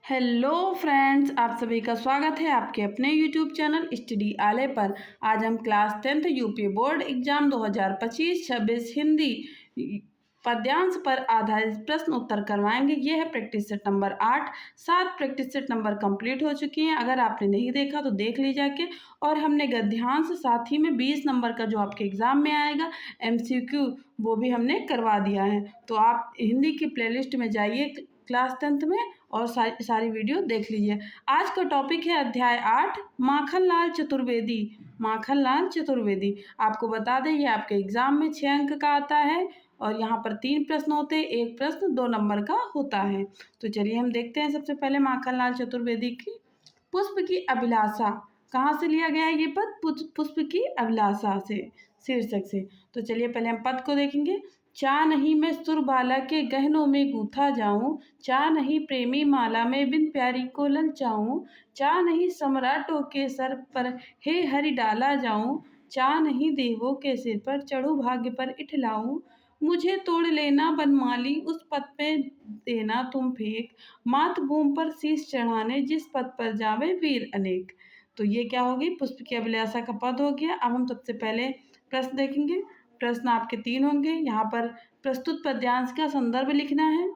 Hello friends, आप सभी का स्वागत है आपके अपने यूट्यूब चैनल स्टडी आले पर। आज हम class 10th UP board exam 2025-26 Hindi पद्यांश पर आधारित प्रश्न उत्तर करवाएंगे। ये है practice set number 8। 7 practice set number complete हो चुकी हैं। अगर आपने नहीं देखा तो देख लीजिए के। और हमने गद्यांश साथ ही में 20 नंबर का जो आपके एग्जाम में आएगा MCQ वो भी हमने करवा दिया है। तो आप हिंदी की प्लेलिस्ट में जाइए क्लास 10th में और सारी वीडियो देख लीजिए। आज का टॉपिक है अध्याय 8 माखनलाल चतुर्वेदी। माखनलाल चतुर्वेदी आपको बता दें ये आपके एग्जाम में 6 अंक का आता है और यहाँ पर 3 प्रश्न होते हैं, एक प्रश्न 2 नंबर का होता है। तो चलिए हम देखते हैं सबसे पहले माखनलाल चतुर्वेदी की पुष्प की अभिलाषा कहाँ से लिया गया है ये पद? पुष्प की अभिलाषा से शीर्षक से। तो चलिए पहले हम पद को देखेंगे। चा नहीं मैं सुरबाला के गहनों में गूथा जाऊं, चा नहीं प्रेमी माला में बिन प्यारी को ललचाऊं, चा नहीं सम्राटों के सर पर हे हरि डाला जाऊं, चा नहीं देवों के सिर पर चढ़ू भाग्य पर इठलाऊं, मुझे तोड़ लेना बनमाली उस पद पे देना तुम फेंक, मातभूमि पर शीश चढ़ाने जिस पद पर जावे वीर अनेक। तो ये क्या होगी? पुष्प की अभिलाषा का पद हो गया। अब हम सबसे पहले प्रश्न देखेंगे। प्रश्न आपके 3 होंगे। यहाँ पर प्रस्तुत पद्यांश का संदर्भ लिखना है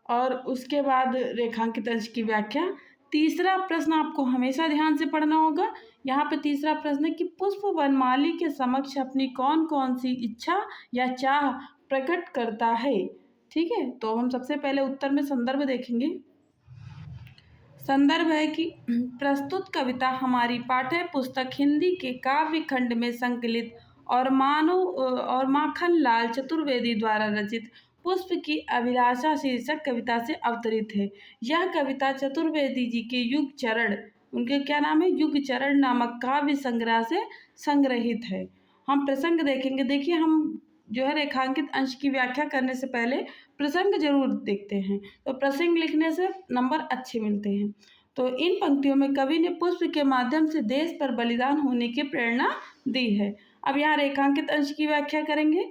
और उसके बाद रेखांकित अंश की व्याख्या। तीसरा प्रश्न आपको हमेशा ध्यान से पढ़ना होगा। यहाँ पे तीसरा प्रश्न है कि पुष्प वनमाली के समक्ष अपनी कौन कौन सी इच्छा या चाह प्रकट करता है। ठीक है, तो हम सबसे पहले उत्तर में संदर्भ देखेंगे। संदर्भ है कि प्रस्तुत कविता हमारी पाठ्य पुस्तक हिंदी के काव्य खंड में संकलित और माखनलाल चतुर्वेदी द्वारा रचित पुष्प की अभिलाषा शीर्षक कविता से अवतरित है। यह कविता चतुर्वेदी जी के युग चरण, उनके क्या नाम है? युग चरण नामक काव्य संग्रह से संग्रहित है। हम प्रसंग देखेंगे। देखिए, हम जो है रेखांकित अंश की व्याख्या करने से पहले प्रसंग जरूर देखते हैं, तो प्रसंग लिखने से नंबर अच्छे मिलते हैं। तो इन पंक्तियों में कवि ने पुष्प के माध्यम से देश पर बलिदान होने की प्रेरणा दी है। अब यहाँ रेखांकित अंश की व्याख्या करेंगे।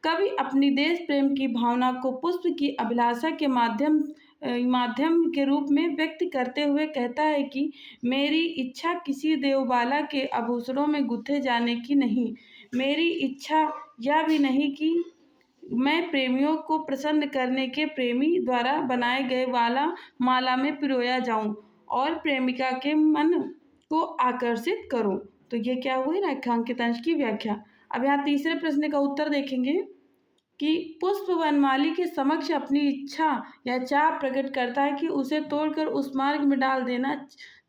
कवि अपनी देश प्रेम की भावना को पुष्प की अभिलाषा के माध्यम के रूप में व्यक्त करते हुए कहता है कि मेरी इच्छा किसी देवबाला के आभूषणों में गुथे जाने की नहीं, मेरी इच्छा यह भी नहीं कि मैं प्रेमियों को प्रसन्न करने के प्रेमी द्वारा बनाए गए माला में पिरोया जाऊं और प्रेमिका के मन को आकर्षित करूं। तो ये क्या हुई? रेखांकित अंश की व्याख्या। अब यहाँ तीसरे प्रश्न का उत्तर देखेंगे कि पुष्प वनमाली के समक्ष अपनी इच्छा या चाह प्रकट करता है कि उसे तोड़कर उस मार्ग में डाल देना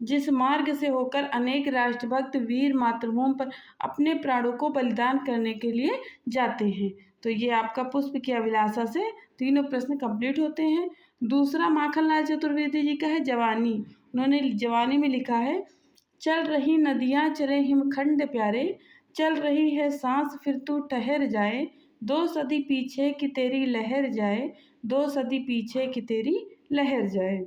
जिस मार्ग से होकर अनेक राष्ट्रभक्त वीर मातृभूमि पर अपने प्राणों को बलिदान करने के लिए जाते हैं। तो ये आपका पुष्प की अभिलाषा से तीनों प्रश्न कंप्लीट होते हैं। दूसरा माखनलाल चतुर्वेदी जी का है जवानी। उन्होंने जवानी में लिखा है, चल रही नदियाँ चले हिमखंड प्यारे, चल रही है सांस फिर तू ठहर जाए, 2 सदी पीछे की तेरी लहर जाए, 2 सदी पीछे की तेरी लहर जाए।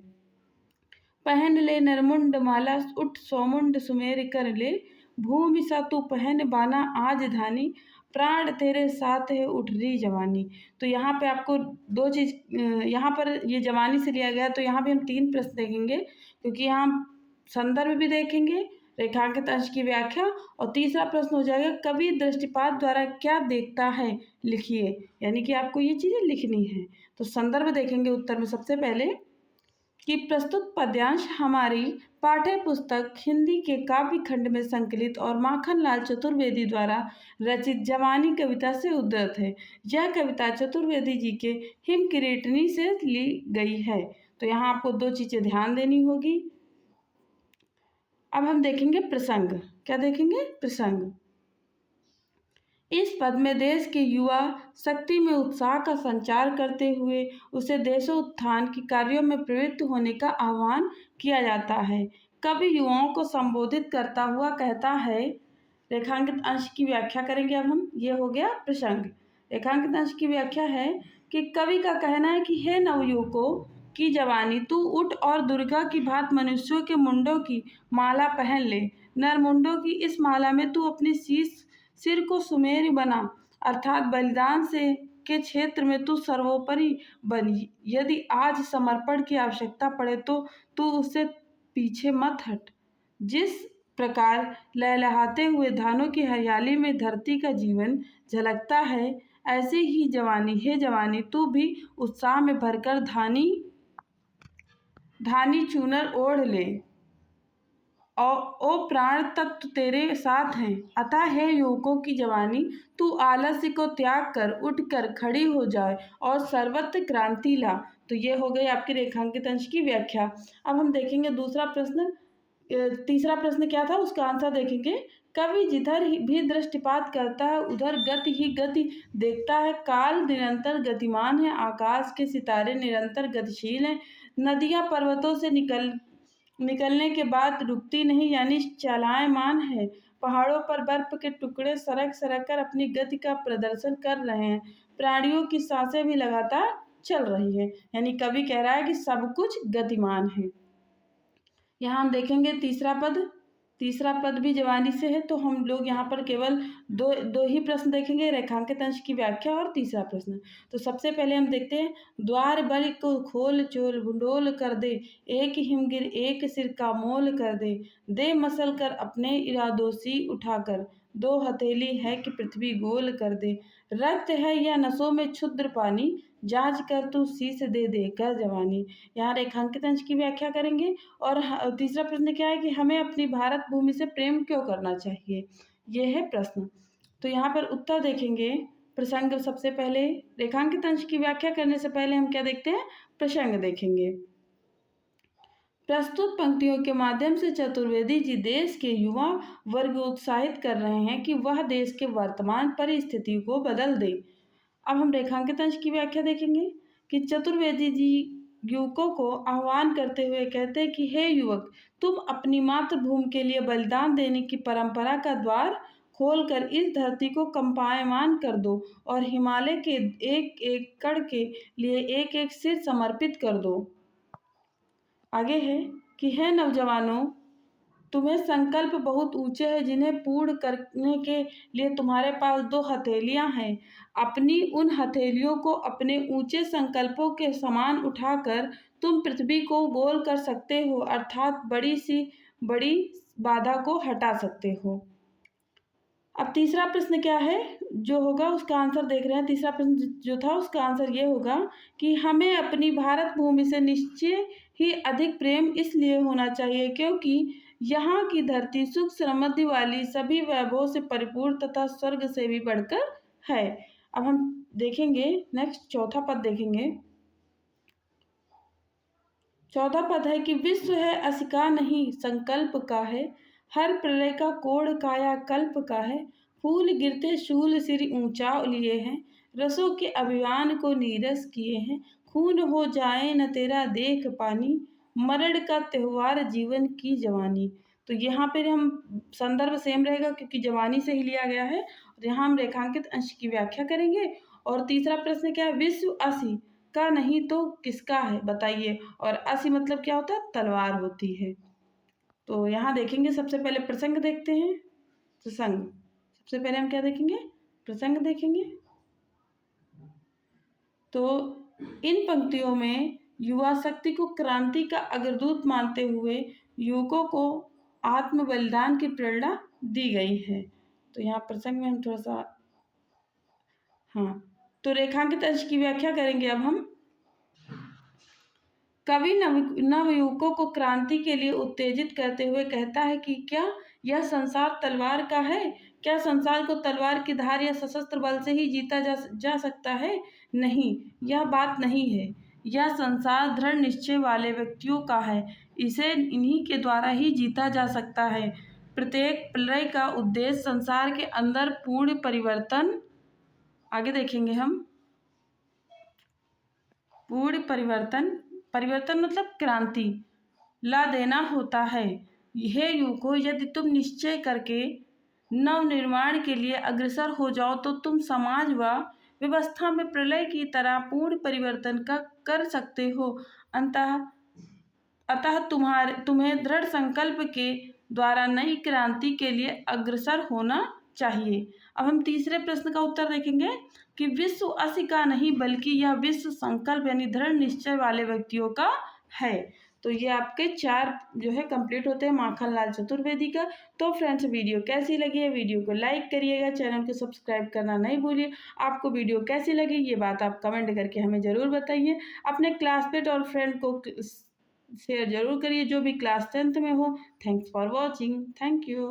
पहन ले नरमुंड माला उठ सोमुंड सुमेर कर ले, भूमि सा तू पहन बाना आज धानी, प्राण तेरे साथ है उठ रही जवानी। तो यहाँ पे आपको 2 चीज़, यहाँ पर ये जवानी से लिया गया। तो यहाँ भी हम 3 प्रश्न देखेंगे क्योंकि यहाँ संदर्भ भी देखेंगे, रेखांकित अंश की व्याख्या और तीसरा प्रश्न हो जाएगा कवि दृष्टिपात द्वारा क्या देखता है लिखिए, यानी कि आपको ये चीज़ें लिखनी है। तो संदर्भ देखेंगे उत्तर में सबसे पहले कि प्रस्तुत पद्यांश हमारी पाठ्य पुस्तक हिंदी के काव्य खंड में संकलित और माखनलाल चतुर्वेदी द्वारा रचित जवानी कविता से उद्धृत है। यह कविता चतुर्वेदी जी के हिम किरीटनी से ली गई है। तो यहाँ आपको 2 चीज़ें ध्यान देनी होगी। अब हम देखेंगे प्रसंग। क्या देखेंगे? प्रसंग। इस पद में देश के युवा शक्ति में उत्साह का संचार करते हुए उसे देशोत्थान के कार्यों में प्रवृत्त होने का आह्वान किया जाता है। कवि युवाओं को संबोधित करता हुआ कहता है। रेखांकित अंश की व्याख्या करेंगे अब हम। ये हो गया प्रसंग। रेखांकित अंश की व्याख्या है कि कवि का कहना है कि हे नवयुवकों की जवानी, तू उठ और दुर्गा की भांत मनुष्यों के मुंडों की माला पहन ले। नरमुंडों की इस माला में तू अपने सिर को सुमेर बना, अर्थात बलिदान से के क्षेत्र में तू सर्वोपरि बन। यदि आज समर्पण की आवश्यकता पड़े तो तू उससे पीछे मत हट। जिस प्रकार लहलहाते हुए धानों की हरियाली में धरती का जीवन झलकता है, ऐसे ही जवानी, हे जवानी, तू भी उत्साह में भरकर धानी धानी चूनर ओढ़ ले। ओ प्राण तत्व तेरे साथ हैं। अतः हे युवकों की जवानी, तू आलस्य को त्याग कर उठकर खड़ी हो जाए और सर्वत्र क्रांति ला। तो ये हो गई आपकी रेखांकित अंश की व्याख्या। अब हम देखेंगे दूसरा प्रश्न। तीसरा प्रश्न क्या था, उसका आंसर देखेंगे। कवि जिधर भी दृष्टिपात करता है उधर गति ही गति देखता है। काल निरंतर गतिमान है, आकाश के सितारे निरंतर गतिशील हैं। नदियां पर्वतों से निकलने के बाद रुकती नहीं, यानी चलायमान है। पहाड़ों पर बर्फ के टुकड़े सरक सरक कर अपनी गति का प्रदर्शन कर रहे हैं। प्राणियों की सांसें भी लगातार चल रही है, यानी कवि कह रहा है कि सब कुछ गतिमान है। यहाँ हम देखेंगे तीसरा पद भी जवानी से है, तो हम लोग यहाँ पर केवल दो ही प्रश्न देखेंगे, रेखांकित अंश की व्याख्या और तीसरा प्रश्न। तो सबसे पहले हम देखते हैं, द्वार बल को खोल चोल भुंडोल कर दे, एक हिमगिर एक सिर का मोल कर दे मसल कर अपने इरादों सी उठाकर, दो हथेली है कि पृथ्वी गोल कर दे। रक्त है या नसों में क्षुद्र पानी, जांच कर तू शीश दे कर जवानी। यहाँ रेखांकित अंश की व्याख्या करेंगे। और तीसरा प्रश्न क्या है कि हमें अपनी भारत भूमि से प्रेम क्यों करना चाहिए, ये है प्रश्न। तो यहाँ पर उत्तर देखेंगे। प्रसंग सबसे पहले, रेखांकित अंश की व्याख्या करने से पहले हम क्या देखते हैं, प्रसंग देखेंगे। प्रस्तुत पंक्तियों के माध्यम से चतुर्वेदी जी देश के युवा वर्ग उत्साहित कर रहे हैं कि वह देश के वर्तमान परिस्थिति को बदल दे। अब हम रेखांकित अंश की व्याख्या देखेंगे कि चतुर्वेदी जी युवकों को आह्वान करते हुए कहते हैं कि हे युवक, तुम अपनी मातृभूमि के लिए बलिदान देने की परंपरा का द्वार खोलकर इस धरती को कंपायमान कर दो और हिमालय के एक एक कण के लिए एक एक सिर समर्पित कर दो। आगे है कि हे नौजवानों, तुम्हें संकल्प बहुत ऊंचे हैं, जिन्हें पूर्ण करने के लिए तुम्हारे पास दो हथेलियां हैं। अपनी उन हथेलियों को अपने ऊंचे संकल्पों के समान उठाकर तुम पृथ्वी को गोल कर सकते हो, अर्थात बड़ी बाधा को हटा सकते हो। अब तीसरा प्रश्न क्या है जो होगा, उसका आंसर देख रहे हैं। तीसरा प्रश्न जो था उसका आंसर ये होगा कि हमें अपनी भारत भूमि से निश्चय ही अधिक प्रेम इसलिए होना चाहिए क्योंकि यहाँ की धरती सुख समृद्धि वाली, सभी वैभवों से परिपूर्ण तथा स्वर्ग से भी बढ़कर है। अब हम देखेंगे नेक्स्ट चौथा पद देखेंगे। चौथा पद है कि विश्व है अस का नहीं संकल्प का है, हर प्रलय का कोड़ काया कल्प का है। फूल गिरते शूल सिर ऊंचा लिए हैं, रसों के अभियान को नीरस किए हैं। खून हो जाए न तेरा देख पानी, मरण का त्योहार जीवन की जवानी। तो यहाँ पर हम संदर्भ सेम रहेगा क्योंकि जवानी से ही लिया गया है। और यहाँ हम रेखांकित अंश की व्याख्या करेंगे। और तीसरा प्रश्न क्या है, विश्व असी का नहीं तो किसका है बताइए। और असी मतलब क्या होता है, तलवार होती है। तो यहाँ देखेंगे सबसे पहले प्रसंग देखते हैं। प्रसंग सबसे पहले हम क्या देखेंगे, प्रसंग देखेंगे। तो इन पंक्तियों में युवा शक्ति को क्रांति का अग्रदूत मानते हुए युवकों को आत्म बलिदान की प्रेरणा दी गई है। तो यहाँ प्रसंग में हम थोड़ा सा तो रेखांकित अंश की व्याख्या करेंगे। अब हम कवि नव युवकों को क्रांति के लिए उत्तेजित करते हुए कहता है कि क्या यह संसार तलवार का है? क्या संसार को तलवार की धार या सशस्त्र बल से ही जीता जा सकता है? नहीं, यह बात नहीं है। यह संसार दृढ़ निश्चय वाले व्यक्तियों का है। इसे इन्हीं के द्वारा ही जीता जा सकता है। प्रत्येक प्रलय का उद्देश्य संसार के अंदर पूर्ण परिवर्तन, आगे देखेंगे हम, पूर्ण परिवर्तन मतलब क्रांति ला देना होता है। हे युवकों, यदि तुम निश्चय करके नव निर्माण के लिए अग्रसर हो जाओ तो तुम समाज व व्यवस्था में प्रलय की तरह पूर्ण परिवर्तन कर सकते हो। अतः तुम्हें दृढ़ संकल्प के द्वारा नई क्रांति के लिए अग्रसर होना चाहिए। अब हम तीसरे प्रश्न का उत्तर देखेंगे कि विश्व असी का नहीं बल्कि यह विश्व संकल्प यानी दृढ़ निश्चय वाले व्यक्तियों का है। तो ये आपके 4 जो है कंप्लीट होते हैं माखनलाल चतुर्वेदी का। तो फ्रेंड्स वीडियो कैसी लगी है, वीडियो को लाइक करिएगा, चैनल को सब्सक्राइब करना नहीं भूलिए। आपको वीडियो कैसी लगी ये बात आप कमेंट करके हमें ज़रूर बताइए। अपने क्लासमेट और फ्रेंड को शेयर ज़रूर करिए जो भी क्लास 10th में हो। Thanks for watching. Thank you.